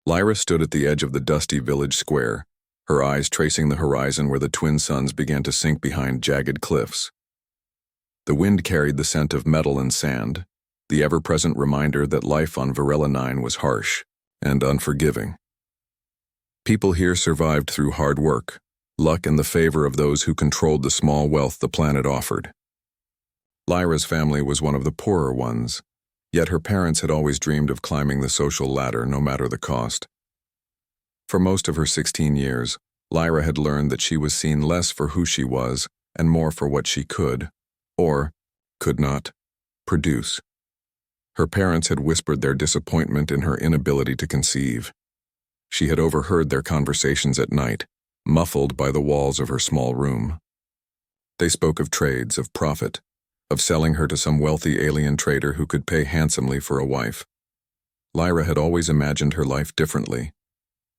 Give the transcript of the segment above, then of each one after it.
Lyra stood at the edge of the dusty village square, her eyes tracing the horizon where the twin suns began to sink behind jagged cliffs. The wind carried the scent of metal and sand, the ever-present reminder that life on Varela 9 was harsh and unforgiving. People here survived through hard work, luck, and the favor of those who controlled the small wealth the planet offered. Lyra's family was one of the poorer ones, yet her parents had always dreamed of climbing the social ladder no matter the cost. For most of her 16 years, Lyra had learned that she was seen less for who she was and more for what she could, or could not, produce. Her parents had whispered their disappointment in her inability to conceive. She had overheard their conversations at night, muffled by the walls of her small room. They spoke of trades, of profit, of selling her to some wealthy alien trader who could pay handsomely for a wife. Lyra had always imagined her life differently.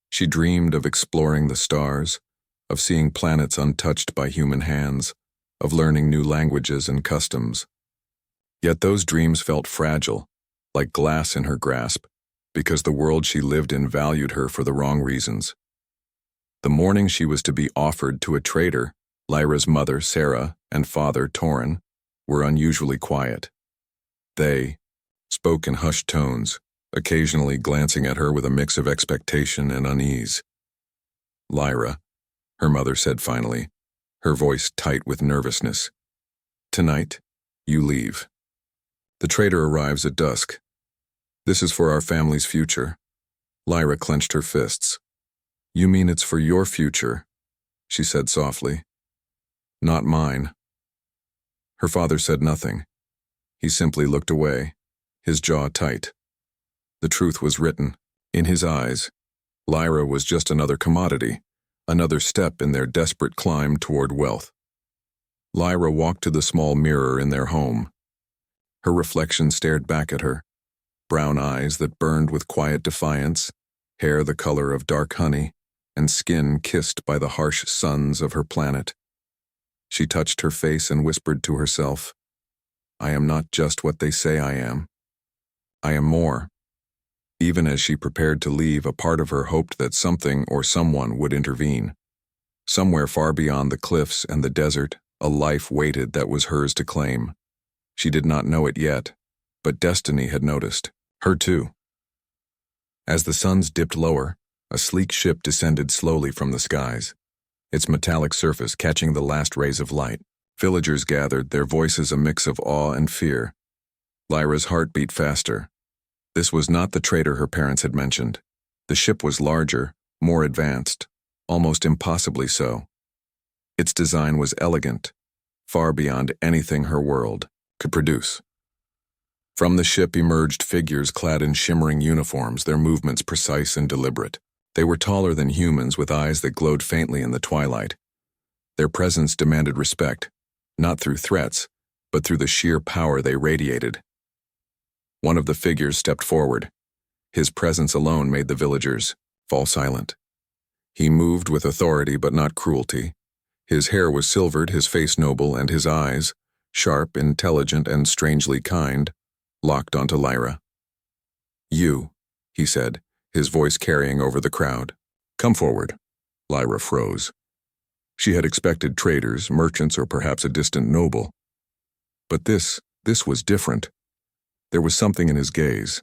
She dreamed of exploring the stars, of seeing planets untouched by human hands, of learning new languages and customs. Yet those dreams felt fragile, like glass in her grasp, because the world she lived in valued her for the wrong reasons. The morning she was to be offered to a trader, Lyra's mother, Sarah, and father, Torin, were unusually quiet. They spoke in hushed tones, occasionally glancing at her with a mix of expectation and unease. "Lyra," her mother said finally, her voice tight with nervousness. "Tonight, you leave. The trader arrives at dusk. This is for our family's future." Lyra clenched her fists. "You mean it's for your future?" she said softly. "Not mine." Her father said nothing. He simply looked away, his jaw tight. The truth was written. In his eyes, Lyra was just another commodity, another step in their desperate climb toward wealth. Lyra walked to the small mirror in their home. Her reflection stared back at her, brown eyes that burned with quiet defiance, hair the color of dark honey, and skin kissed by the harsh suns of her planet. She touched her face and whispered to herself, "I am not just what they say I am. I am more." Even as she prepared to leave, a part of her hoped that something or someone would intervene. Somewhere far beyond the cliffs and the desert, a life waited that was hers to claim. She did not know it yet, but destiny had noticed. Her too. As the suns dipped lower, a sleek ship descended slowly from the skies, its metallic surface catching the last rays of light. Villagers gathered, their voices a mix of awe and fear. Lyra's heart beat faster. This was not the trader her parents had mentioned. The ship was larger, more advanced, almost impossibly so. Its design was elegant, far beyond anything her world could produce. From the ship emerged figures clad in shimmering uniforms, their movements precise and deliberate. They were taller than humans, with eyes that glowed faintly in the twilight. Their presence demanded respect, not through threats, but through the sheer power they radiated. One of the figures stepped forward. His presence alone made the villagers fall silent. He moved with authority but not cruelty. His hair was silvered, his face noble, and his eyes, sharp, intelligent, and strangely kind, locked onto Lyra. "You," he said, his voice carrying over the crowd. "Come forward." Lyra froze. She had expected traders, merchants, or perhaps a distant noble. But this was different. There was something in his gaze,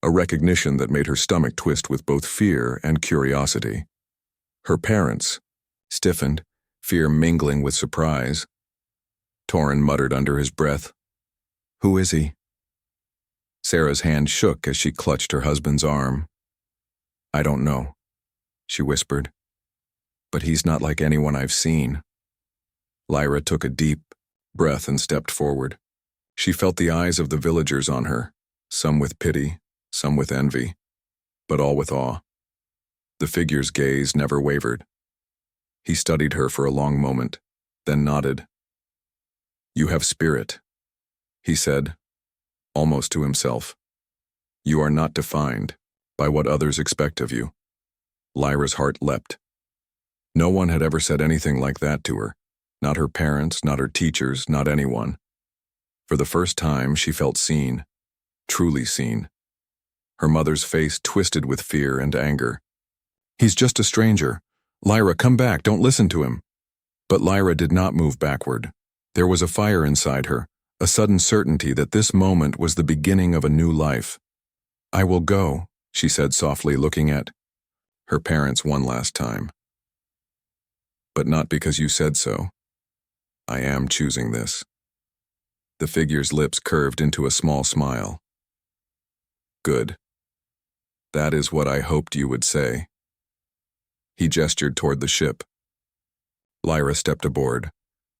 a recognition that made her stomach twist with both fear and curiosity. Her parents stiffened, fear mingling with surprise. Torin muttered under his breath, "Who is he?" Sarah's hand shook as she clutched her husband's arm. "I don't know," she whispered. "But he's not like anyone I've seen." Lyra took a deep breath and stepped forward. She felt the eyes of the villagers on her, some with pity, some with envy, but all with awe. The figure's gaze never wavered. He studied her for a long moment, then nodded. "You have spirit," he said, almost to himself. "You are not defined by what others expect of you." Lyra's heart leapt. No one had ever said anything like that to her, not her parents, not her teachers, not anyone. For the first time, she felt seen, truly seen. her mother's face twisted with fear and anger. "He's just a stranger. Lyra, come back, don't listen to him." But Lyra did not move backward. There was a fire inside her, a sudden certainty that this moment was the beginning of a new life. "I will go," she said softly, looking at her parents one last time. "But not because you said so. I am choosing this." The figure's lips curved into a small smile. "Good. That is what I hoped you would say." He gestured toward the ship. Lyra stepped aboard,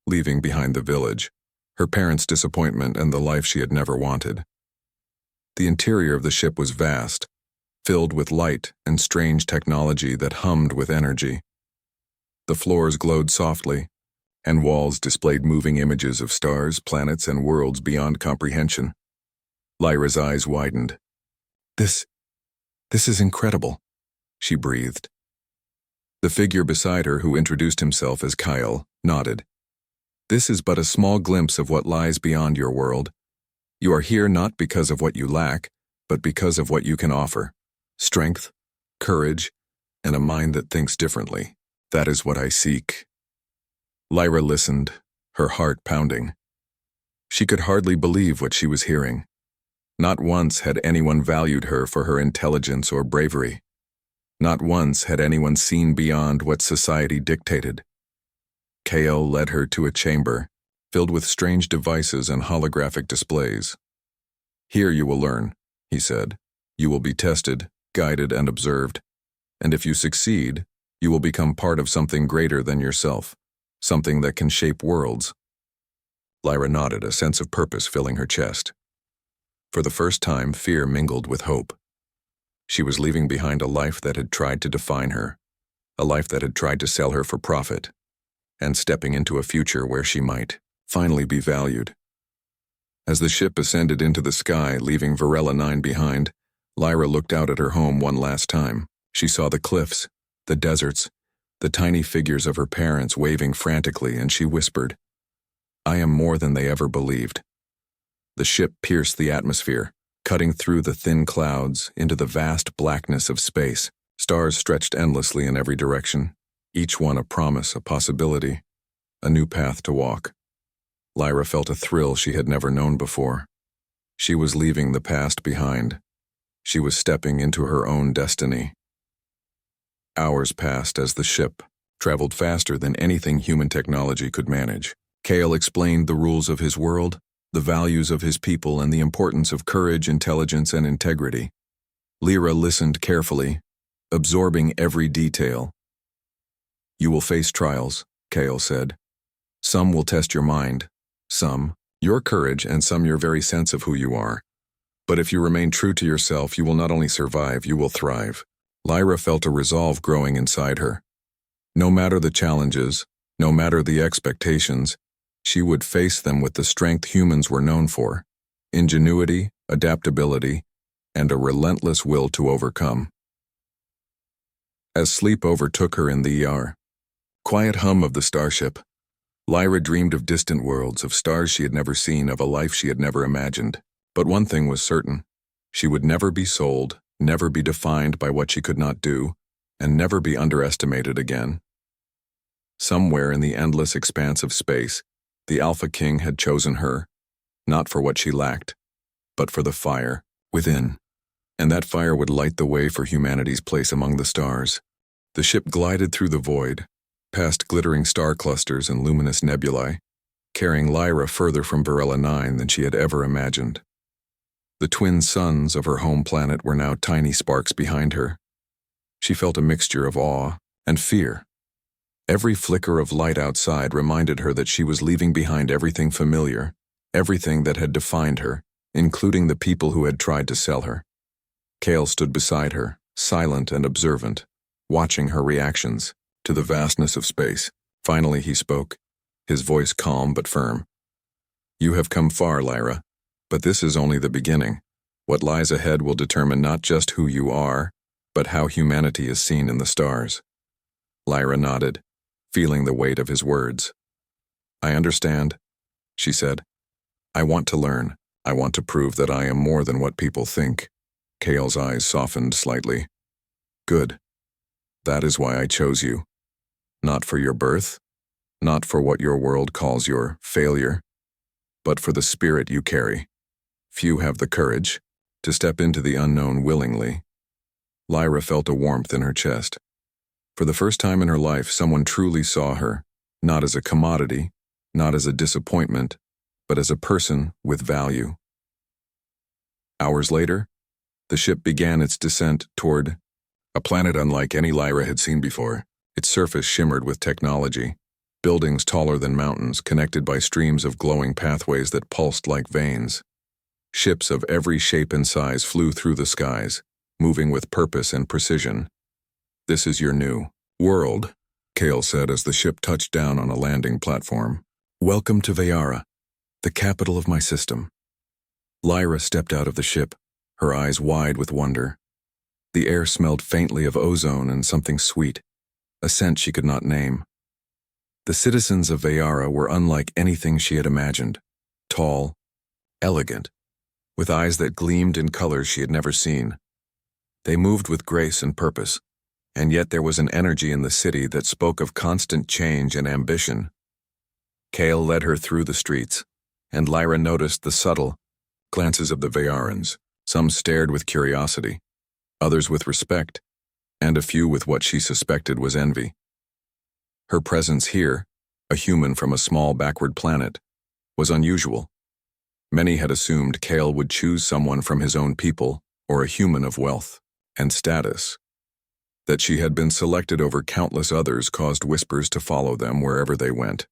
leaving behind the village, her parents' disappointment and the life she had never wanted. The interior of the ship was vast, filled with light and strange technology that hummed with energy. The floors glowed softly, and walls displayed moving images of stars, planets, and worlds beyond comprehension. Lyra's eyes widened. This is incredible," she breathed. The figure beside her, who introduced himself as Kyle, nodded. "This is but a small glimpse of what lies beyond your world. You are here not because of what you lack, but because of what you can offer. Strength, courage, and a mind that thinks differently. That is what I seek." Lyra listened, her heart pounding. She could hardly believe what she was hearing. Not once had anyone valued her for her intelligence or bravery. Not once had anyone seen beyond what society dictated. Kale led her to a chamber, filled with strange devices and holographic displays. "Here you will learn," he said. "You will be tested, guided, and observed. And if you succeed, you will become part of something greater than yourself, something that can shape worlds." Lyra nodded, a sense of purpose filling her chest. For the first time, fear mingled with hope. She was leaving behind a life that had tried to define her, a life that had tried to sell her for profit, and stepping into a future where she might finally be valued. As the ship ascended into the sky, leaving Varela 9 behind, Lyra looked out at her home one last time. She saw the cliffs, the deserts, the tiny figures of her parents waving frantically, and she whispered, "I am more than they ever believed." The ship pierced the atmosphere, cutting through the thin clouds into the vast blackness of space. Stars stretched endlessly in every direction, each one a promise, a possibility, a new path to walk. Lyra felt a thrill she had never known before. She was leaving the past behind. She was stepping into her own destiny. Hours passed as the ship traveled faster than anything human technology could manage. Kale explained the rules of his world, the values of his people, and the importance of courage, intelligence, and integrity. Lyra listened carefully, absorbing every detail. "You will face trials," Kale said. "Some will test your mind, some your courage, and some your very sense of who you are. But if you remain true to yourself, you will not only survive, you will thrive." Lyra felt a resolve growing inside her. No matter the challenges, no matter the expectations, she would face them with the strength humans were known for: ingenuity, adaptability, and a relentless will to overcome. As sleep overtook her in the quiet hum of the starship, Lyra dreamed of distant worlds, of stars she had never seen, of a life she had never imagined. But one thing was certain: she would never be sold, never be defined by what she could not do, and never be underestimated again. Somewhere in the endless expanse of space, the Alpha King had chosen her, not for what she lacked, but for the fire within. And that fire would light the way for humanity's place among the stars. The ship glided through the void, past glittering star clusters and luminous nebulae, carrying Lyra further from Varela 9 than she had ever imagined. The twin suns of her home planet were now tiny sparks behind her. She felt a mixture of awe and fear. Every flicker of light outside reminded her that she was leaving behind everything familiar, everything that had defined her, including the people who had tried to sell her. Kale stood beside her, silent and observant, watching her reactions to the vastness of space. Finally he spoke, his voice calm but firm. "You have come far, Lyra, but this is only the beginning. What lies ahead will determine not just who you are, but how humanity is seen in the stars." Lyra nodded, feeling the weight of his words. "I understand," she said. "I want to learn. I want to prove that I am more than what people think." Kale's eyes softened slightly. Good. That is why I chose you. Not for your birth, not for what your world calls your failure, but for the spirit you carry. Few have the courage to step into the unknown willingly. Lyra felt a warmth in her chest. For the first time in her life, someone truly saw her, not as a commodity, not as a disappointment, but as a person with value. Hours later, the ship began its descent toward a planet unlike any Lyra had seen before. Its surface shimmered with technology, buildings taller than mountains connected by streams of glowing pathways that pulsed like veins. Ships of every shape and size flew through the skies, moving with purpose and precision. This is your new world, Kale said as the ship touched down on a landing platform. Welcome to Veyara, the capital of my system. Lyra stepped out of the ship, her eyes wide with wonder. The air smelled faintly of ozone and something sweet, a scent she could not name. The citizens of Veyara were unlike anything she had imagined, tall, elegant, with eyes that gleamed in colors she had never seen. They moved with grace and purpose, and yet there was an energy in the city that spoke of constant change and ambition. Kale led her through the streets, and Lyra noticed the subtle glances of the Veyarans. Some stared with curiosity, others with respect, and a few with what she suspected was envy. Her presence here, a human from a small backward planet, was unusual. Many had assumed Kale would choose someone from his own people or a human of wealth and status. That she had been selected over countless others caused whispers to follow them wherever they went.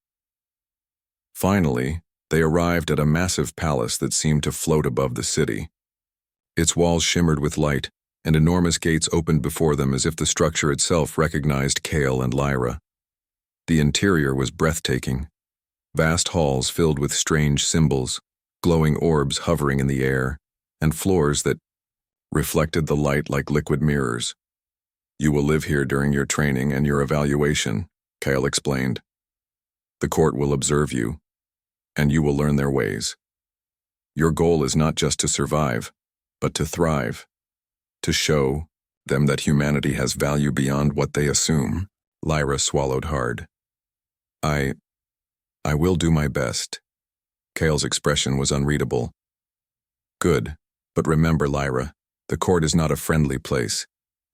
Finally, they arrived at a massive palace that seemed to float above the city. Its walls shimmered with light, and enormous gates opened before them as if the structure itself recognized Kale and Lyra. The interior was breathtaking. Vast halls filled with strange symbols, glowing orbs hovering in the air, and floors that reflected the light like liquid mirrors. You will live here during your training and your evaluation, Kale explained. The court will observe you, and you will learn their ways. Your goal is not just to survive, but to thrive, to show them that humanity has value beyond what they assume. Lyra swallowed hard. I will do my best. Kale's expression was unreadable. Good, but remember, Lyra, the court is not a friendly place.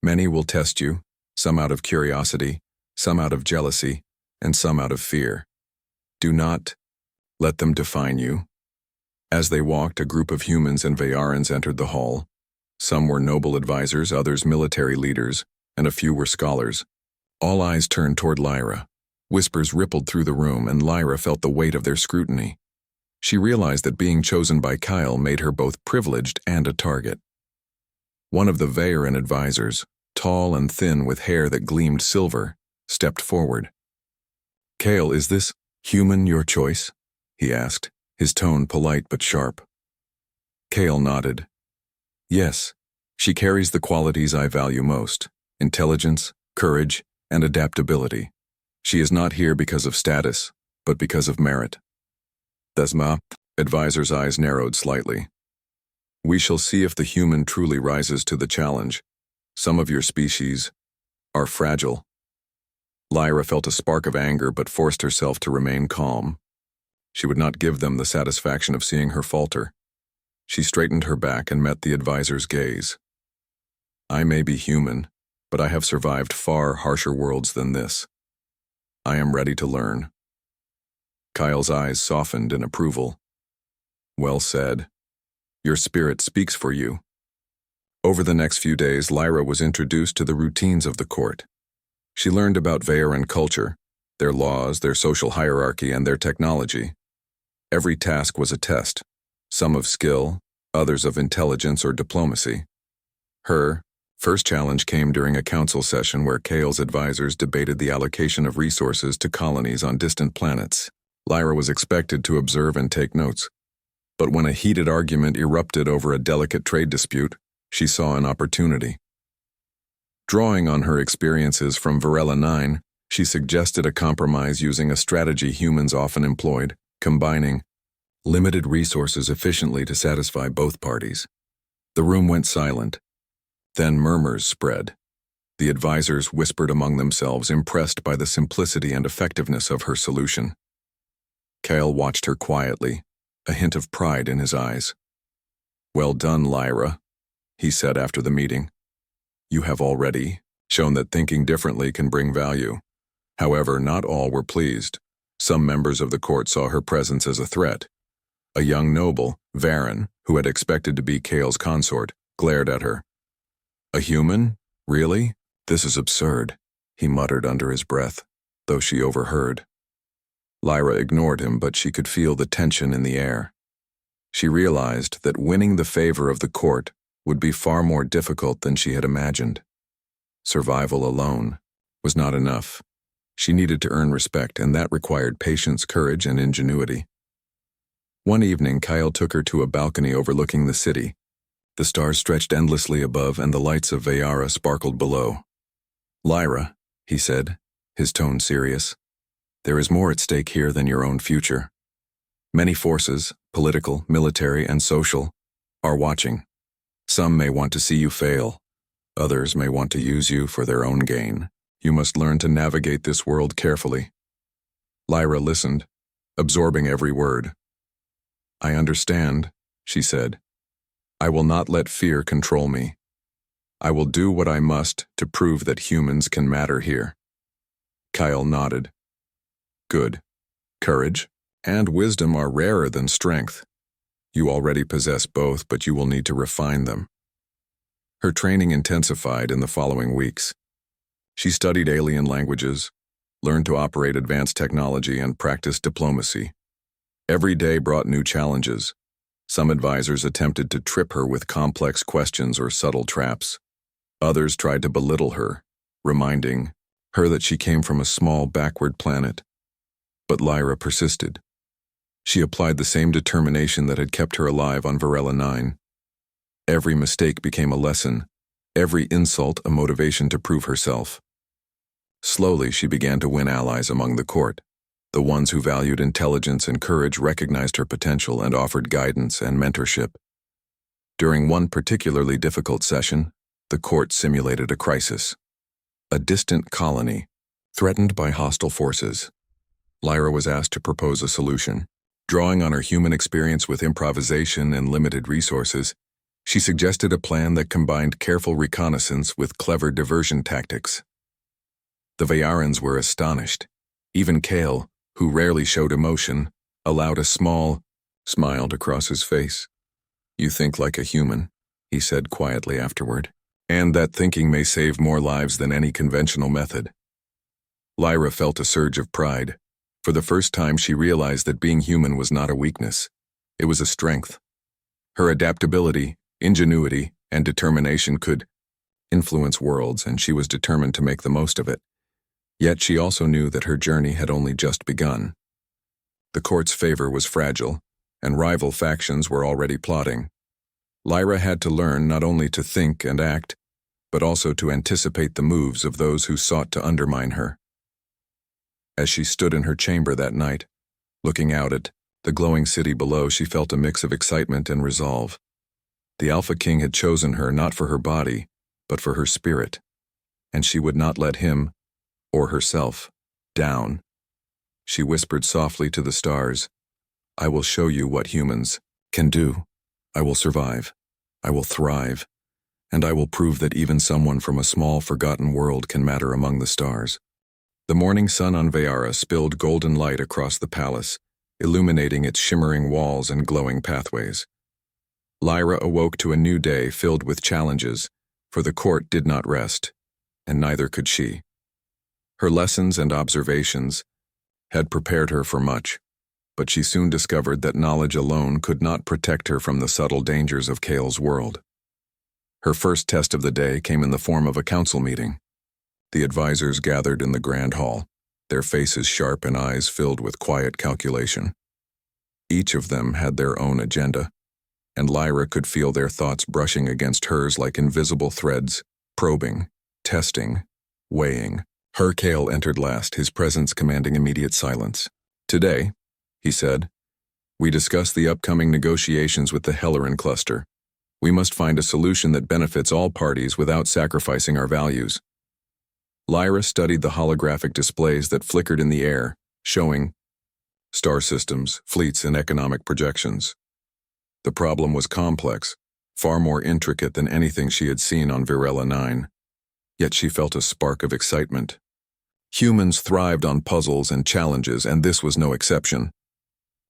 Many will test you, some out of curiosity, some out of jealousy, and some out of fear. Do not let them define you. As they walked, a group of humans and Veyarans entered the hall. Some were noble advisors, others military leaders, and a few were scholars. All eyes turned toward Lyra. Whispers rippled through the room, and Lyra felt the weight of their scrutiny. She realized that being chosen by Kyle made her both privileged and a target. One of the Veyaran advisors, tall and thin with hair that gleamed silver, stepped forward. Kale, is this human your choice? He asked, his tone polite but sharp. Kale nodded. Yes, she carries the qualities I value most: intelligence, courage, and adaptability. She is not here because of status, but because of merit. Desma, advisor's eyes narrowed slightly. We shall see if the human truly rises to the challenge. Some of your species are fragile. Lyra felt a spark of anger but forced herself to remain calm. She would not give them the satisfaction of seeing her falter. She straightened her back and met the advisor's gaze. I may be human, but I have survived far harsher worlds than this. I am ready to learn. Kyle's eyes softened in approval. Well said. Your spirit speaks for you. Over the next few days, Lyra was introduced to the routines of the court. She learned about Veyaran culture, their laws, their social hierarchy, and their technology. Every task was a test, some of skill, others of intelligence or diplomacy. Her first challenge came during a council session where Kale's advisors debated the allocation of resources to colonies on distant planets. Lyra was expected to observe and take notes. But when a heated argument erupted over a delicate trade dispute, she saw an opportunity. Drawing on her experiences from Varela 9, she suggested a compromise using a strategy humans often employed, combining limited resources efficiently to satisfy both parties. The room went silent, Then murmurs spread. The advisors whispered among themselves, impressed by the simplicity and effectiveness of her solution. Kale watched her quietly, a hint of pride in his eyes. "Well done, Lyra," he said after the meeting. "You have already shown that thinking differently can bring value." However, not all were pleased. Some members of the court saw her presence as a threat. A young noble, Varen, who had expected to be Kale's consort, glared at her. "A human? Really? This is absurd," he muttered under his breath, though she overheard. Lyra ignored him, but she could feel the tension in the air. She realized that winning the favor of the court would be far more difficult than she had imagined. Survival alone was not enough. She needed to earn respect, and that required patience, courage, and ingenuity. One evening, Kyle took her to a balcony overlooking the city. The stars stretched endlessly above, and the lights of Veyara sparkled below. "Lyra," he said, his tone serious, "there is more at stake here than your own future. Many forces, political, military, and social, are watching. Some may want to see you fail. Others may want to use you for their own gain. You must learn to navigate this world carefully." Lyra listened, absorbing every word. "I understand," she said. "I will not let fear control me. I will do what I must to prove that humans can matter here." Kyle nodded. "Good. Courage and wisdom are rarer than strength. You already possess both, but you will need to refine them." Her training intensified in the following weeks. She studied alien languages, learned to operate advanced technology, and practiced diplomacy. Every day brought new challenges. Some advisors attempted to trip her with complex questions or subtle traps. Others tried to belittle her, reminding her that she came from a small, backward planet. But Lyra persisted. She applied the same determination that had kept her alive on Varela 9. Every mistake became a lesson, every insult a motivation to prove herself. Slowly, she began to win allies among the court. The ones who valued intelligence and courage recognized her potential and offered guidance and mentorship. During one particularly difficult session, the court simulated a crisis. A distant colony, threatened by hostile forces. Lyra was asked to propose a solution. Drawing on her human experience with improvisation and limited resources, she suggested a plan that combined careful reconnaissance with clever diversion tactics. The Veyarans were astonished. Even Kale, who rarely showed emotion, allowed a small smile across his face. "You think like a human," he said quietly afterward, "and that thinking may save more lives than any conventional method." Lyra felt a surge of pride. For the first time, she realized that being human was not a weakness. It was a strength. Her adaptability, ingenuity, and determination could influence worlds, and she was determined to make the most of it. Yet she also knew that her journey had only just begun. The court's favor was fragile, and rival factions were already plotting. Lyra had to learn not only to think and act, but also to anticipate the moves of those who sought to undermine her. As she stood in her chamber that night, looking out at the glowing city below, she felt a mix of excitement and resolve. The Alpha King had chosen her not for her body, but for her spirit, and she would not let him, or herself, down. She whispered softly to the stars, "I will show you what humans can do. I will survive. I will thrive. And I will prove that even someone from a small, forgotten world can matter among the stars." The morning sun on Veyara spilled golden light across the palace, illuminating its shimmering walls and glowing pathways. Lyra awoke to a new day filled with challenges, for the court did not rest, and neither could she. Her lessons and observations had prepared her for much, but she soon discovered that knowledge alone could not protect her from the subtle dangers of Kale's world. Her first test of the day came in the form of a council meeting. The advisors gathered in the grand hall, their faces sharp and eyes filled with quiet calculation. Each of them had their own agenda, and Lyra could feel their thoughts brushing against hers like invisible threads, probing, testing, weighing. Her Kale entered last, his presence commanding immediate silence. "Today," he said, "we discuss the upcoming negotiations with the Helleran cluster. We must find a solution that benefits all parties without sacrificing our values. Lyra studied the holographic displays that flickered in the air, showing star systems, fleets, and economic projections. The problem was complex, far more intricate than anything she had seen on Virella 9. Yet she felt a spark of excitement. Humans thrived on puzzles and challenges, and this was no exception.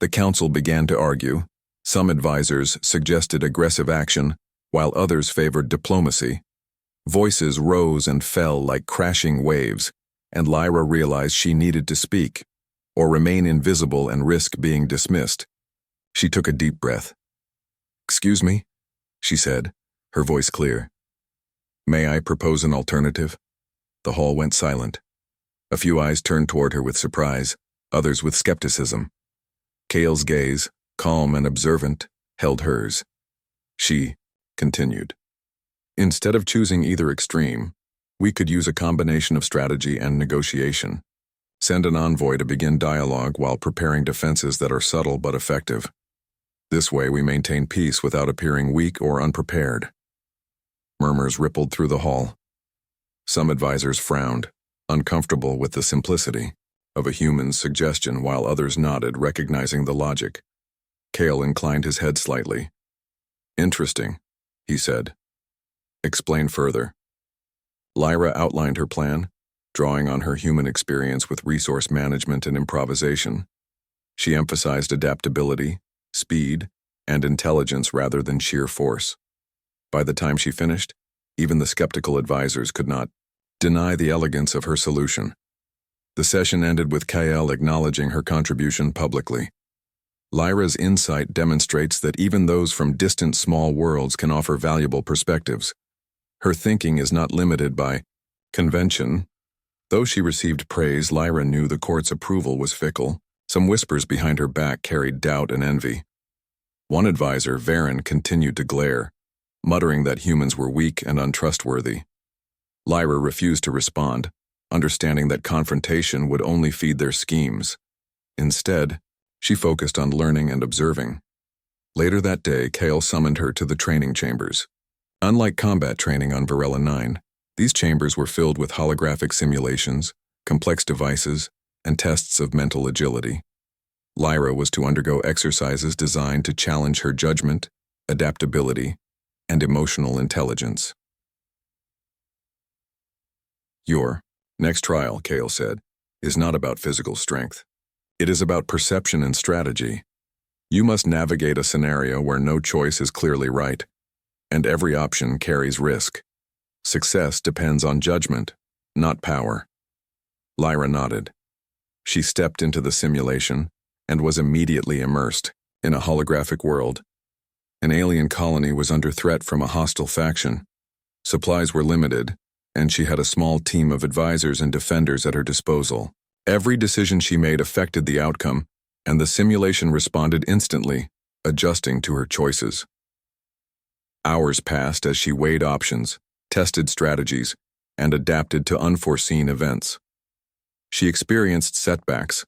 The council began to argue. Some advisors suggested aggressive action, while others favored diplomacy. Voices rose and fell like crashing waves, and Lyra realized she needed to speak, or remain invisible and risk being dismissed. She took a deep breath. "Excuse me," she said, her voice clear. "May I propose an alternative?" The hall went silent. A few eyes turned toward her with surprise, others with skepticism. Kale's gaze, calm and observant, held hers. She continued. "Instead of choosing either extreme, we could use a combination of strategy and negotiation. Send an envoy to begin dialogue while preparing defenses that are subtle but effective. This way we maintain peace without appearing weak or unprepared." Murmurs rippled through the hall. Some advisors frowned, uncomfortable with the simplicity of a human's suggestion, while others nodded, recognizing the logic. Kale inclined his head slightly. "Interesting," he said. "Explain further." Lyra outlined her plan, drawing on her human experience with resource management and improvisation. She emphasized adaptability, speed, and intelligence rather than sheer force. By the time she finished, even the skeptical advisors could not deny the elegance of her solution. The session ended with Kale acknowledging her contribution publicly. Lyra's insight demonstrates that even those from distant small worlds can offer valuable perspectives. Her thinking is not limited by convention. Though she received praise, Lyra knew the court's approval was fickle. Some whispers behind her back carried doubt and envy. One advisor, Varen, continued to glare, muttering that humans were weak and untrustworthy. Lyra refused to respond, understanding that confrontation would only feed their schemes. Instead, she focused on learning and observing. Later that day, Kale summoned her to the training chambers. Unlike combat training on Virella 9, these chambers were filled with holographic simulations, complex devices, and tests of mental agility. Lyra was to undergo exercises designed to challenge her judgment, adaptability, and emotional intelligence. "Your next trial," Kale said, "is not about physical strength. It is about perception and strategy. You must navigate a scenario where no choice is clearly right, and every option carries risk. Success depends on judgment, not power." Lyra nodded. She stepped into the simulation and was immediately immersed in a holographic world. An alien colony was under threat from a hostile faction. Supplies were limited, and she had a small team of advisors and defenders at her disposal. Every decision she made affected the outcome, and the simulation responded instantly, adjusting to her choices. Hours passed as she weighed options, tested strategies, and adapted to unforeseen events. She experienced setbacks.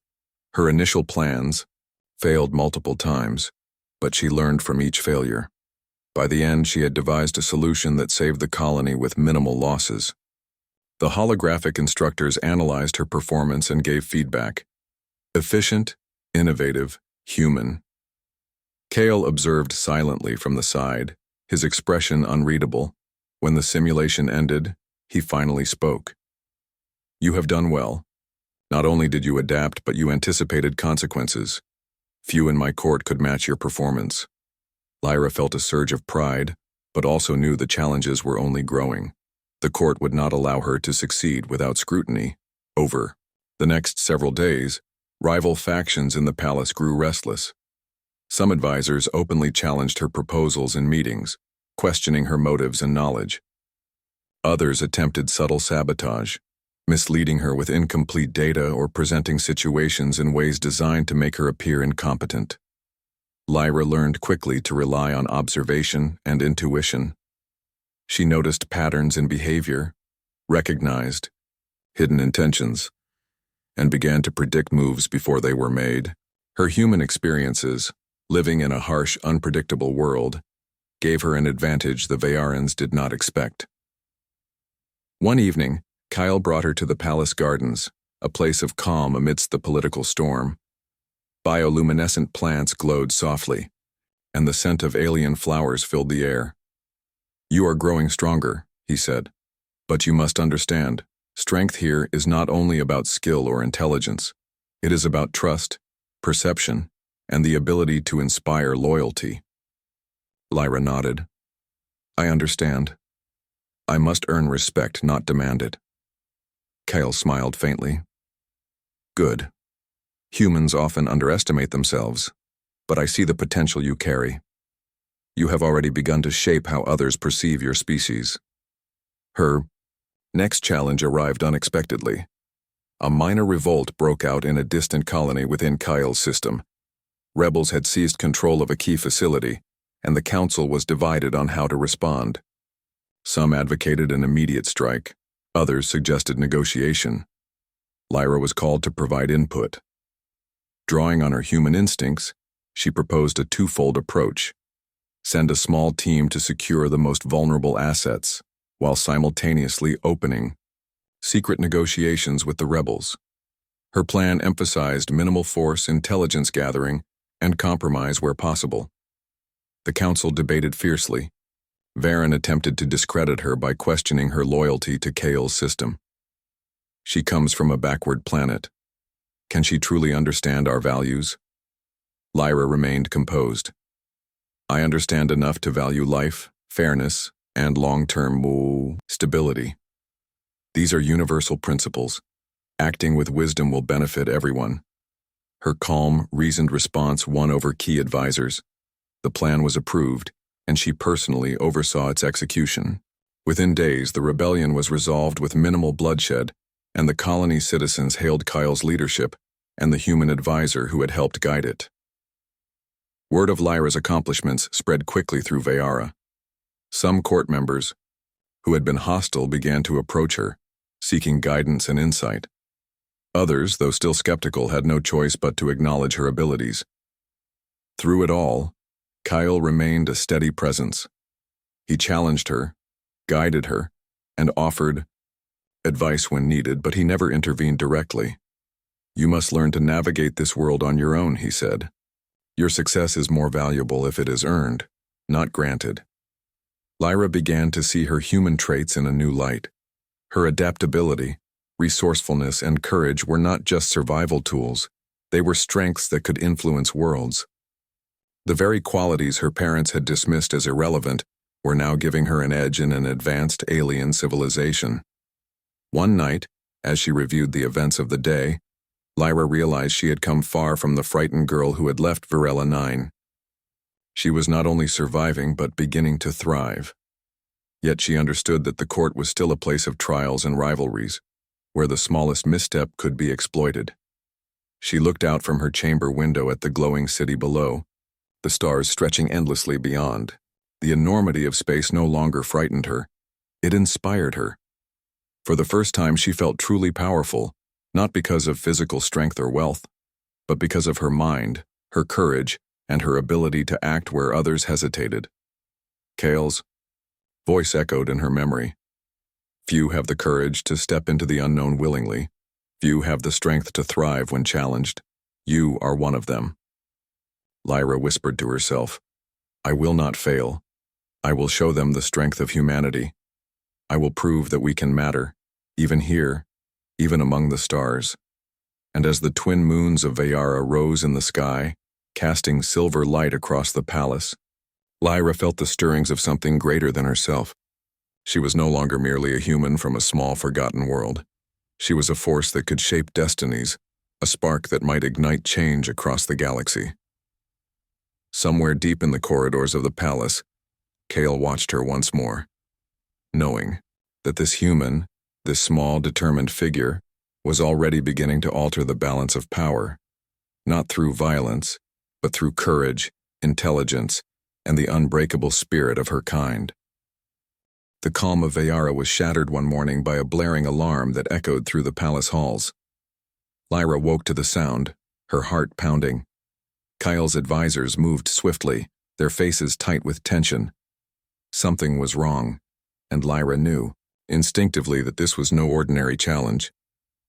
Her initial plans failed multiple times, but she learned from each failure. By the end, she had devised a solution that saved the colony with minimal losses. The holographic instructors analyzed her performance and gave feedback. Efficient, innovative, human. Kale observed silently from the side, his expression unreadable. When the simulation ended, he finally spoke. "You have done well. Not only did you adapt, but you anticipated consequences. Few in my court could match your performance." Lyra felt a surge of pride, but also knew the challenges were only growing. The court would not allow her to succeed without scrutiny. Over the next several days, rival factions in the palace grew restless. Some advisors openly challenged her proposals in meetings, questioning her motives and knowledge. Others attempted subtle sabotage, misleading her with incomplete data or presenting situations in ways designed to make her appear incompetent. Lyra learned quickly to rely on observation and intuition. She noticed patterns in behavior, recognized hidden intentions, and began to predict moves before they were made. Her human experiences, living in a harsh, unpredictable world, gave her an advantage the Veyarans did not expect. One evening, Kyle brought her to the palace gardens, a place of calm amidst the political storm. Bioluminescent plants glowed softly, and the scent of alien flowers filled the air. "You are growing stronger," he said. "But you must understand, strength here is not only about skill or intelligence. It is about trust, perception, and the ability to inspire loyalty." Lyra nodded. "I understand. I must earn respect, not demand it." Kyle smiled faintly. "Good. Humans often underestimate themselves, but I see the potential you carry. You have already begun to shape how others perceive your species." Her next challenge arrived unexpectedly. A minor revolt broke out in a distant colony within Kyle's system. Rebels had seized control of a key facility, and the council was divided on how to respond. Some advocated an immediate strike, others suggested negotiation. Lyra was called to provide input. Drawing on her human instincts, she proposed a twofold approach: send a small team to secure the most vulnerable assets, while simultaneously opening secret negotiations with the rebels. Her plan emphasized minimal force, intelligence gathering, and compromise where possible. The council debated fiercely. Varen attempted to discredit her by questioning her loyalty to Kale's system. "She comes from a backward planet. Can she truly understand our values?" Lyra remained composed. "I understand enough to value life, fairness, and long-term stability. These are universal principles. Acting with wisdom will benefit everyone." Her calm, reasoned response won over key advisors. The plan was approved, and she personally oversaw its execution. Within days, the rebellion was resolved with minimal bloodshed, and the colony's citizens hailed Kyle's leadership and the human advisor who had helped guide it. Word of Lyra's accomplishments spread quickly through Veyara. Some court members, who had been hostile, began to approach her, seeking guidance and insight. Others, though still skeptical, had no choice but to acknowledge her abilities. Through it all, Kyle remained a steady presence. He challenged her, guided her, and offered advice when needed, but he never intervened directly. "You must learn to navigate this world on your own," he said. "Your success is more valuable if it is earned, not granted." Lyra began to see her human traits in a new light. Her adaptability, resourcefulness, and courage were not just survival tools, they were strengths that could influence worlds. The very qualities her parents had dismissed as irrelevant were now giving her an edge in an advanced alien civilization. One night, as she reviewed the events of the day, Lyra realized she had come far from the frightened girl who had left Varela 9. She was not only surviving but beginning to thrive. Yet she understood that the court was still a place of trials and rivalries, where the smallest misstep could be exploited. She looked out from her chamber window at the glowing city below, the stars stretching endlessly beyond. The enormity of space no longer frightened her. It inspired her. For the first time, she felt truly powerful, not because of physical strength or wealth, but because of her mind, her courage, and her ability to act where others hesitated. Kale's voice echoed in her memory. "Few have the courage to step into the unknown willingly. Few have the strength to thrive when challenged. You are one of them." Lyra whispered to herself, "I will not fail. I will show them the strength of humanity. I will prove that we can matter, even here, even among the stars." And as the twin moons of Veyara rose in the sky, casting silver light across the palace, Lyra felt the stirrings of something greater than herself. She was no longer merely a human from a small, forgotten world. She was a force that could shape destinies, a spark that might ignite change across the galaxy. Somewhere deep in the corridors of the palace, Kale watched her once more, knowing that this human, this small, determined figure, was already beginning to alter the balance of power, not through violence, but through courage, intelligence, and the unbreakable spirit of her kind. The calm of Veyara was shattered one morning by a blaring alarm that echoed through the palace halls. Lyra woke to the sound, her heart pounding. Kyle's advisors moved swiftly, their faces tight with tension, Something was wrong, and Lyra knew, instinctively, that this was no ordinary challenge.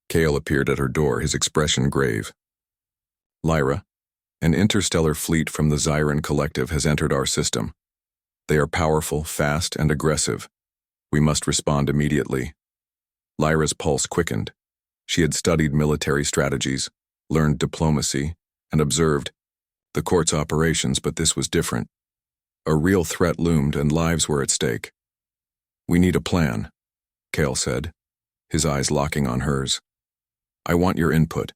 Kale appeared at her door, his expression grave. Lyra, an interstellar fleet from the Zyran Collective has entered our system. They are powerful, fast, and aggressive. We must respond immediately. Lyra's pulse quickened. She had studied military strategies, learned diplomacy, and observed the court's operations, but this was different. A real threat loomed and lives were at stake. We need a plan, Kale said, his eyes locking on hers. I want your input.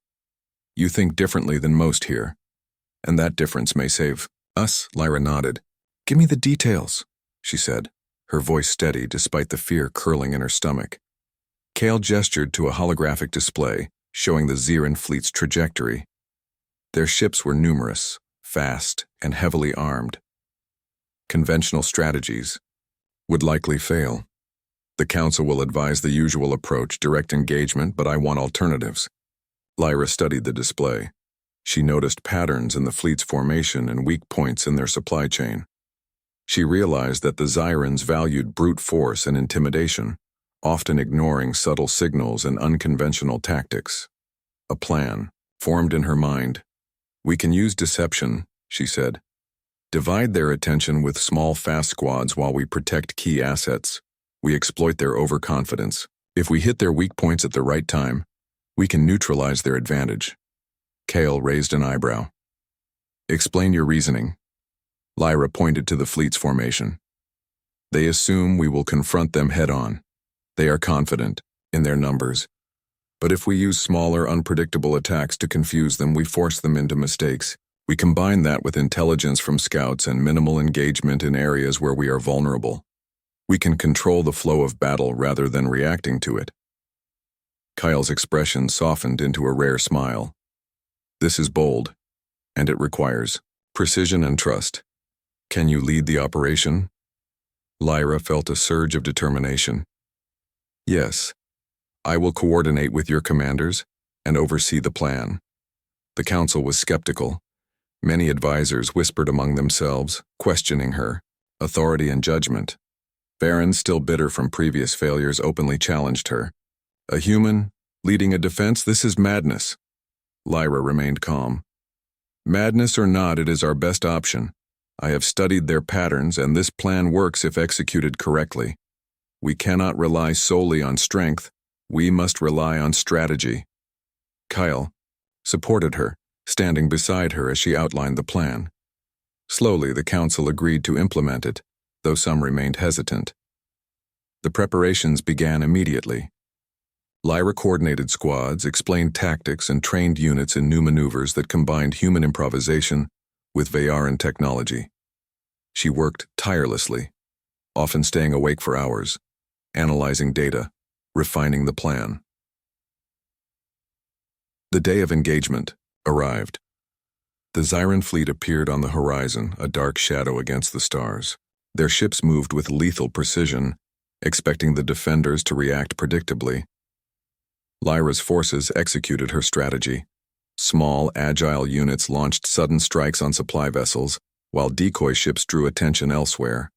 You think differently than most here, and that difference may save us. Lyra nodded. Give me the details, she said, her voice steady despite the fear curling in her stomach. Kale gestured to a holographic display showing the Zyran fleet's trajectory. Their ships were numerous, fast, and heavily armed. Conventional strategies would likely fail. The Council will advise the usual approach, direct engagement, but I want alternatives. Lyra studied the display. She noticed patterns in the fleet's formation and weak points in their supply chain. She realized that the Zyrans valued brute force and intimidation, often ignoring subtle signals and unconventional tactics. A plan formed in her mind. We can use deception, she said. Divide their attention with small, fast squads while we protect key assets. We exploit their overconfidence. If we hit their weak points at the right time, we can neutralize their advantage. Kale raised an eyebrow. Explain your reasoning. Lyra pointed to the fleet's formation. They assume we will confront them head-on. They are confident in their numbers. But if we use smaller, unpredictable attacks to confuse them, we force them into mistakes. We combine that with intelligence from scouts and minimal engagement in areas where we are vulnerable. We can control the flow of battle rather than reacting to it. Kyle's expression softened into a rare smile. This is bold, and it requires precision and trust. Can you lead the operation? Lyra felt a surge of determination. Yes, I will coordinate with your commanders and oversee the plan. The council was skeptical. Many advisors whispered among themselves, questioning her authority and judgment. Baron, still bitter from previous failures, openly challenged her. A human, leading a defense? This is madness. Lyra remained calm. Madness or not, it is our best option. I have studied their patterns, and this plan works if executed correctly. We cannot rely solely on strength. We must rely on strategy. Kyle supported her, standing beside her as she outlined the plan. Slowly, the council agreed to implement it, though some remained hesitant. The preparations began immediately. Lyra coordinated squads, explained tactics, and trained units in new maneuvers that combined human improvisation with Vayaran technology. She worked tirelessly, often staying awake for hours, analyzing data, refining the plan. The day of engagement arrived. The Zyran fleet appeared on the horizon, a dark shadow against the stars. Their ships moved with lethal precision, expecting the defenders to react predictably. Lyra's forces executed her strategy. Small, agile units launched sudden strikes on supply vessels, while decoy ships drew attention elsewhere.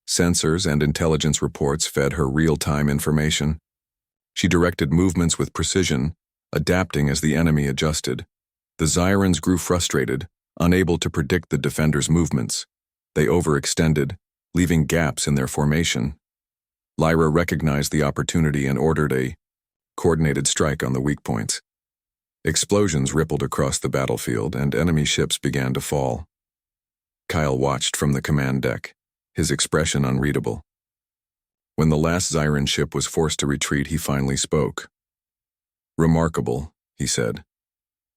Sensors and intelligence reports fed her real-time information. She directed movements with precision, adapting as the enemy adjusted. The Zyrans grew frustrated, unable to predict the defenders' movements. They overextended, leaving gaps in their formation. Lyra recognized the opportunity and ordered a coordinated strike on the weak points. Explosions rippled across the battlefield, and enemy ships began to fall. Kyle watched from the command deck, his expression unreadable. When the last Zyran ship was forced to retreat, he finally spoke. Remarkable, he said.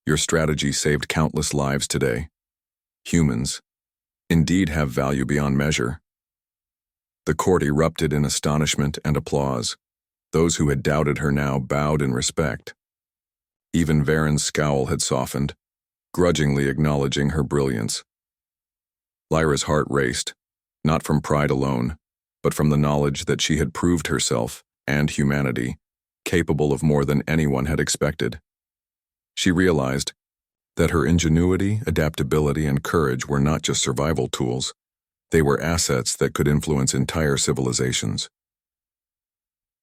Your strategy saved countless lives today. Humans, indeed, have value beyond measure. The court erupted in astonishment and applause. Those who had doubted her now bowed in respect. Even Varen's scowl had softened, grudgingly acknowledging her brilliance. Lyra's heart raced, not from pride alone, but from the knowledge that she had proved herself and humanity capable of more than anyone had expected. She realized that her ingenuity, adaptability, and courage were not just survival tools. They were assets that could influence entire civilizations.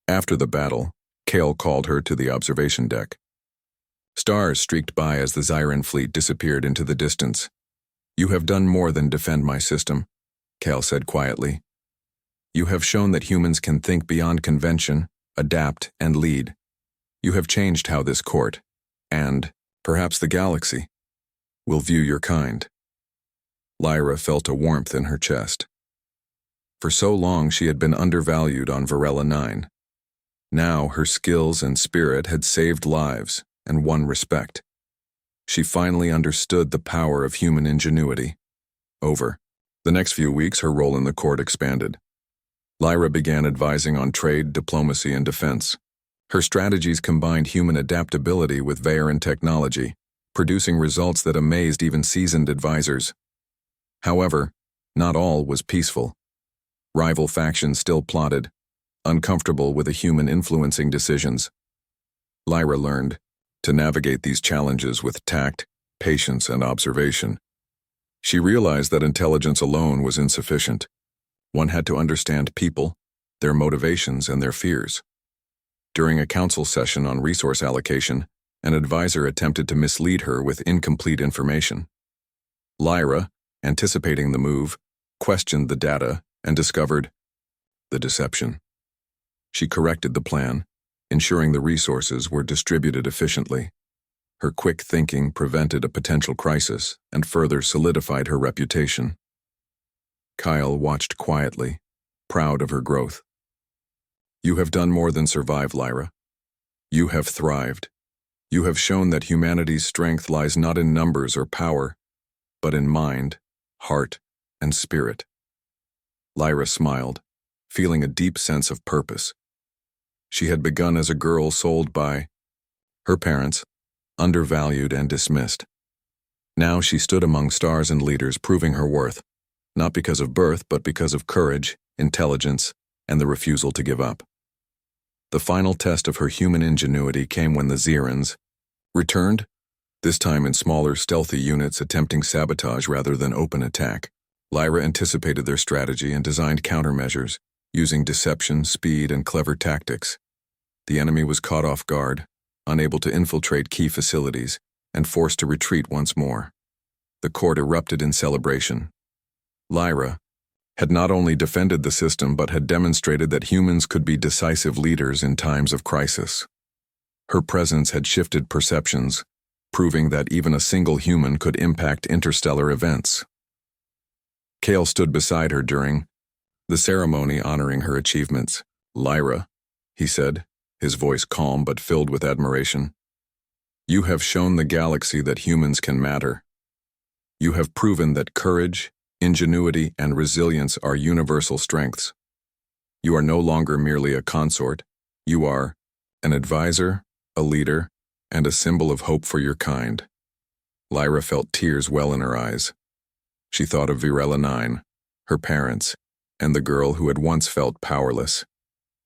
After the battle, Kale called her to the observation deck. Stars streaked by as the Zyran fleet disappeared into the distance. "You have done more than defend my system," Kale said quietly. "You have shown that humans can think beyond convention, adapt, and lead. You have changed how this court, and, perhaps the galaxy, will view your kind." Lyra felt a warmth in her chest. For so long she had been undervalued on Varela 9. Now her skills and spirit had saved lives and won respect. She finally understood the power of human ingenuity. Over the next few weeks, her role in the court expanded. Lyra began advising on trade, diplomacy, and defense. Her strategies combined human adaptability with Varan technology, producing results that amazed even seasoned advisors. However, not all was peaceful. Rival factions still plotted, uncomfortable with a human influencing decisions. Lyra learned to navigate these challenges with tact, patience, and observation. She realized that intelligence alone was insufficient. One had to understand people, their motivations, and their fears. During a council session on resource allocation, an advisor attempted to mislead her with incomplete information. Lyra, anticipating the move, questioned the data and discovered the deception. She corrected the plan, ensuring the resources were distributed efficiently. Her quick thinking prevented a potential crisis and further solidified her reputation. Kyle watched quietly, proud of her growth. "You have done more than survive, Lyra. You have thrived. You have shown that humanity's strength lies not in numbers or power, but in mind, heart, and spirit." Lyra smiled, feeling a deep sense of purpose. She had begun as a girl sold by her parents, undervalued and dismissed. Now she stood among stars and leaders, proving her worth, not because of birth, but because of courage, intelligence, and the refusal to give up. The final test of her human ingenuity came when the Zyrans returned, this time in smaller, stealthy units attempting sabotage rather than open attack. Lyra anticipated their strategy and designed countermeasures, using deception, speed, and clever tactics. The enemy was caught off guard, unable to infiltrate key facilities, and forced to retreat once more. The court erupted in celebration. Lyra had not only defended the system but had demonstrated that humans could be decisive leaders in times of crisis. Her presence had shifted perceptions, proving that even a single human could impact interstellar events. Kale stood beside her during the ceremony honoring her achievements. "Lyra," he said, his voice calm but filled with admiration, "you have shown the galaxy that humans can matter. You have proven that courage, ingenuity, and resilience are universal strengths. You are no longer merely a consort. You are an advisor, a leader, and a symbol of hope for your kind." Lyra felt tears well in her eyes. She thought of Varela 9, her parents, and the girl who had once felt powerless.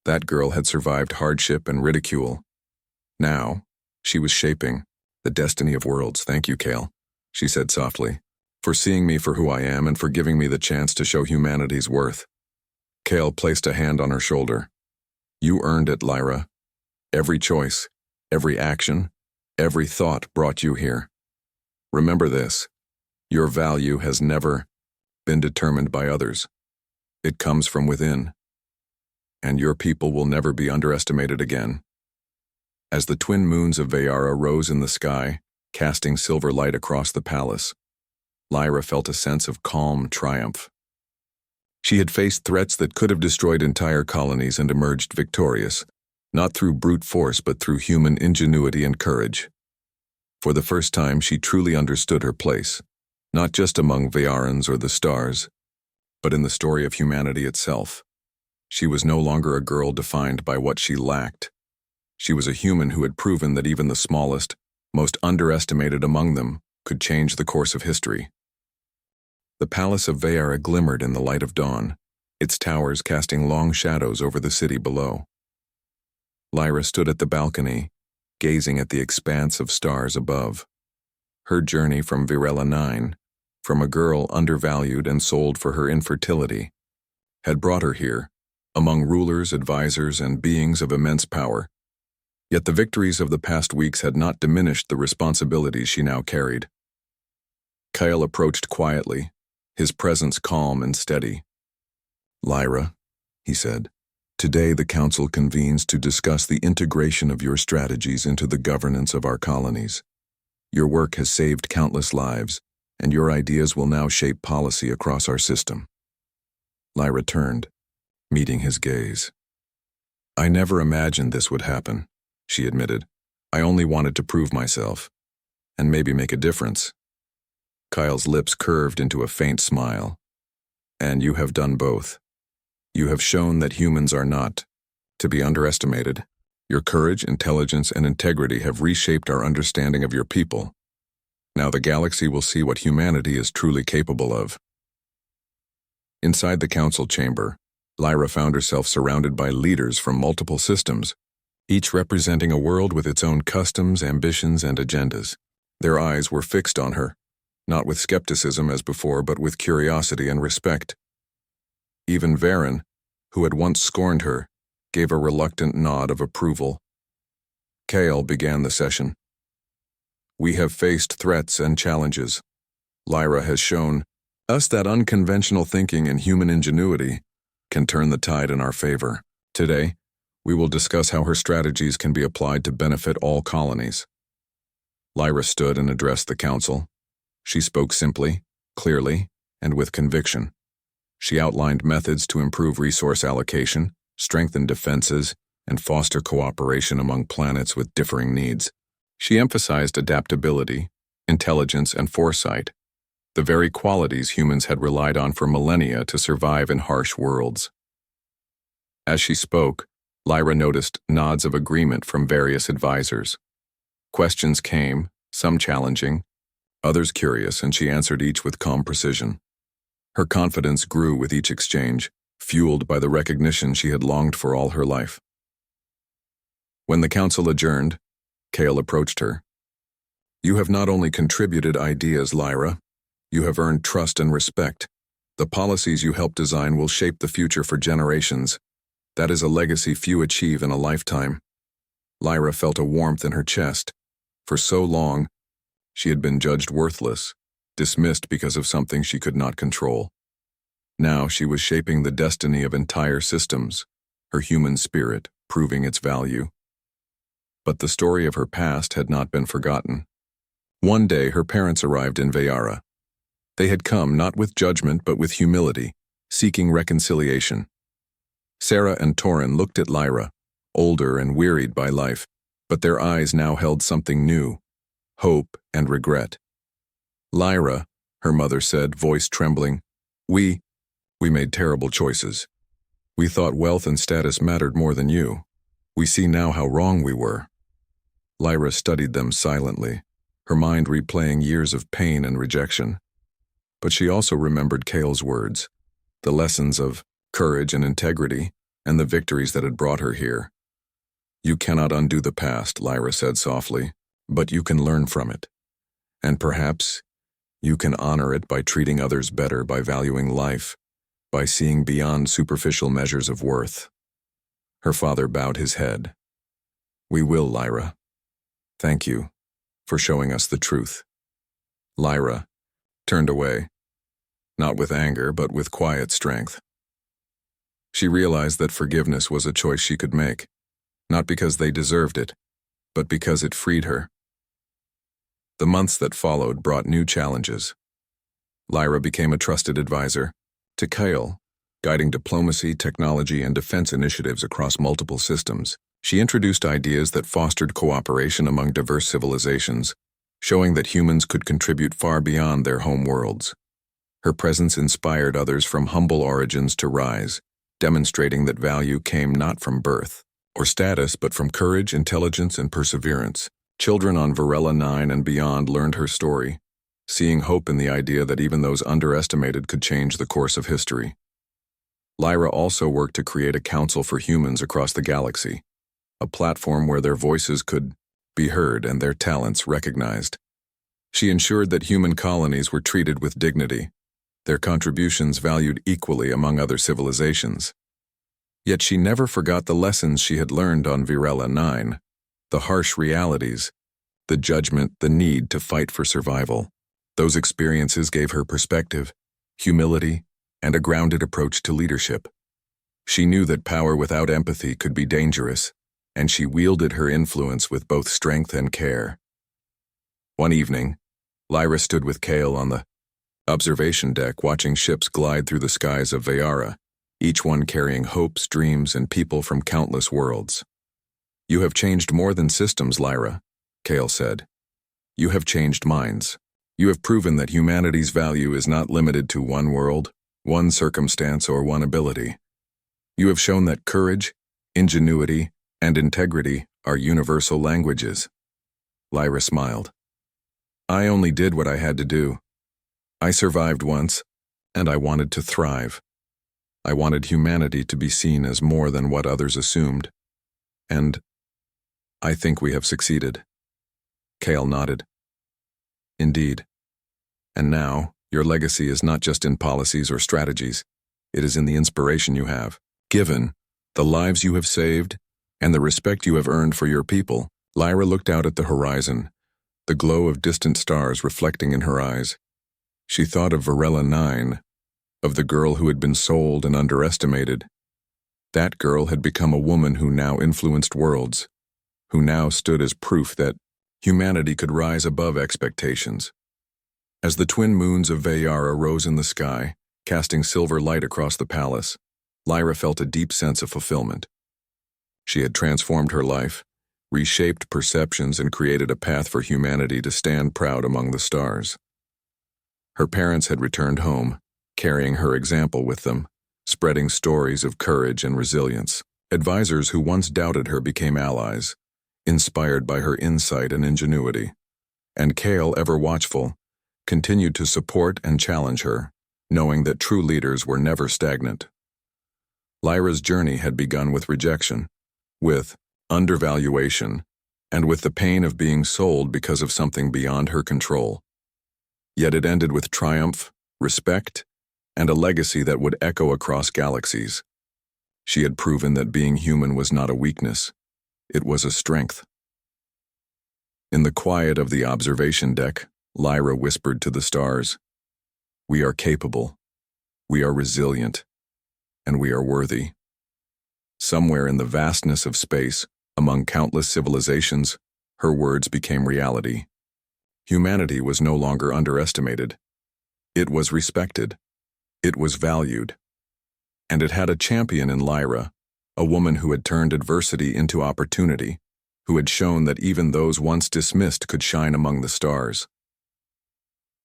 That girl had survived hardship and ridicule. Now, she was shaping the destiny of worlds. "Thank you, Kale," she said softly, "for seeing me for who I am and for giving me the chance to show humanity's worth." Kale placed a hand on her shoulder. "You earned it, Lyra. Every choice, every action, every thought brought you here. Remember this. Your value has never been determined by others. It comes from within. And your people will never be underestimated again." As the twin moons of Vayara rose in the sky, casting silver light across the palace, Lyra felt a sense of calm triumph. She had faced threats that could have destroyed entire colonies and emerged victorious, not through brute force but through human ingenuity and courage. For the first time, she truly understood her place, not just among Vayarans or the stars, but in the story of humanity itself. She was no longer a girl defined by what she lacked. She was a human who had proven that even the smallest, most underestimated among them could change the course of history. The palace of Vayara glimmered in the light of dawn, its towers casting long shadows over the city below. Lyra stood at the balcony, gazing at the expanse of stars above. Her journey from Varela 9 from a girl undervalued and sold for her infertility, had brought her here, among rulers, advisors, and beings of immense power. Yet the victories of the past weeks had not diminished the responsibilities she now carried. Kyle approached quietly, his presence calm and steady. "Lyra," he said, "today the Council convenes to discuss the integration of your strategies into the governance of our colonies. Your work has saved countless lives, and your ideas will now shape policy across our system." Lyra turned, meeting his gaze. "I never imagined this would happen," she admitted. "I only wanted to prove myself, and maybe make a difference." Kyle's lips curved into a faint smile. "And you have done both. You have shown that humans are not to be underestimated. Your courage, intelligence, and integrity have reshaped our understanding of your people. Now the galaxy will see what humanity is truly capable of." Inside the council chamber, Lyra found herself surrounded by leaders from multiple systems, each representing a world with its own customs, ambitions, and agendas. Their eyes were fixed on her, not with skepticism as before, but with curiosity and respect. Even Varen, who had once scorned her, gave a reluctant nod of approval. Kale began the session. "We have faced threats and challenges. Lyra has shown us that unconventional thinking and human ingenuity can turn the tide in our favor. Today, we will discuss how her strategies can be applied to benefit all colonies." Lyra stood and addressed the council. She spoke simply, clearly, and with conviction. She outlined methods to improve resource allocation, strengthen defenses, and foster cooperation among planets with differing needs. She emphasized adaptability, intelligence, and foresight, the very qualities humans had relied on for millennia to survive in harsh worlds. As she spoke, Lyra noticed nods of agreement from various advisors. Questions came, some challenging, others curious, and she answered each with calm precision. Her confidence grew with each exchange, fueled by the recognition she had longed for all her life. When the council adjourned, Kale approached her. "You have not only contributed ideas, Lyra, you have earned trust and respect. The policies you helped design will shape the future for generations. That is a legacy few achieve in a lifetime." Lyra felt a warmth in her chest. For so long, she had been judged worthless, dismissed because of something she could not control. Now she was shaping the destiny of entire systems, her human spirit proving its value. But the story of her past had not been forgotten. One day her parents arrived in Veyara. They had come not with judgment but with humility, seeking reconciliation. Sarah and Torin looked at Lyra, older and wearied by life, but their eyes now held something new, hope and regret. "Lyra," her mother said, voice trembling, we made terrible choices. We thought wealth and status mattered more than you. We see now how wrong we were." Lyra studied them silently, her mind replaying years of pain and rejection. But she also remembered Kale's words, the lessons of courage and integrity, and the victories that had brought her here. "You cannot undo the past," Lyra said softly, "but you can learn from it. And perhaps you can honor it by treating others better, by valuing life, by seeing beyond superficial measures of worth." Her father bowed his head. "We will, Lyra. Thank you for showing us the truth." Lyra turned away, not with anger, but with quiet strength. She realized that forgiveness was a choice she could make, not because they deserved it, but because it freed her. The months that followed brought new challenges. Lyra became a trusted advisor to Kale, guiding diplomacy, technology, and defense initiatives across multiple systems. She introduced ideas that fostered cooperation among diverse civilizations, showing that humans could contribute far beyond their home worlds. Her presence inspired others from humble origins to rise, demonstrating that value came not from birth or status, but from courage, intelligence, and perseverance. Children on Varela 9 and beyond learned her story, seeing hope in the idea that even those underestimated could change the course of history. Lyra also worked to create a council for humans across the galaxy, a platform where their voices could be heard and their talents recognized. She ensured that human colonies were treated with dignity, their contributions valued equally among other civilizations. Yet she never forgot the lessons she had learned on Virella 9, the harsh realities, the judgment, the need to fight for survival. Those experiences gave her perspective, humility, and a grounded approach to leadership. She knew that power without empathy could be dangerous, and she wielded her influence with both strength and care. One evening, Lyra stood with Kale on the observation deck watching ships glide through the skies of Vayara, each one carrying hopes, dreams, and people from countless worlds. "You have changed more than systems, Lyra," Kale said. "You have changed minds. You have proven that humanity's value is not limited to one world, one circumstance, or one ability. You have shown that courage, ingenuity, and integrity are universal languages." Lyra smiled. "I only did what I had to do. I survived once, and I wanted to thrive. I wanted humanity to be seen as more than what others assumed. And I think we have succeeded." Kale nodded. "Indeed. And now, your legacy is not just in policies or strategies. It is in the inspiration you have given, the lives you have saved, and the respect you have earned for your people." Lyra looked out at the horizon, the glow of distant stars reflecting in her eyes. She thought of Virella 9, of the girl who had been sold and underestimated. That girl had become a woman who now influenced worlds, who now stood as proof that humanity could rise above expectations. As the twin moons of Vayara rose in the sky, casting silver light across the palace, Lyra felt a deep sense of fulfillment. She had transformed her life, reshaped perceptions, and created a path for humanity to stand proud among the stars. Her parents had returned home, carrying her example with them, spreading stories of courage and resilience. Advisors who once doubted her became allies, inspired by her insight and ingenuity. And Kale, ever watchful, continued to support and challenge her, knowing that true leaders were never stagnant. Lyra's journey had begun with rejection, with undervaluation, and with the pain of being sold because of something beyond her control. Yet it ended with triumph, respect, and a legacy that would echo across galaxies. She had proven that being human was not a weakness, it was a strength. In the quiet of the observation deck, Lyra whispered to the stars, "We are capable, we are resilient, and we are worthy." Somewhere in the vastness of space, among countless civilizations, her words became reality. Humanity was no longer underestimated. It was respected. It was valued. And it had a champion in Lyra, a woman who had turned adversity into opportunity, who had shown that even those once dismissed could shine among the stars.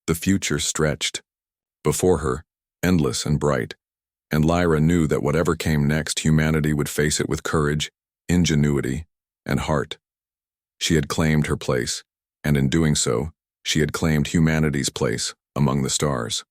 The future stretched before her, endless and bright, and Lyra knew that whatever came next, humanity would face it with courage, ingenuity, and heart. She had claimed her place, and in doing so, she had claimed humanity's place among the stars.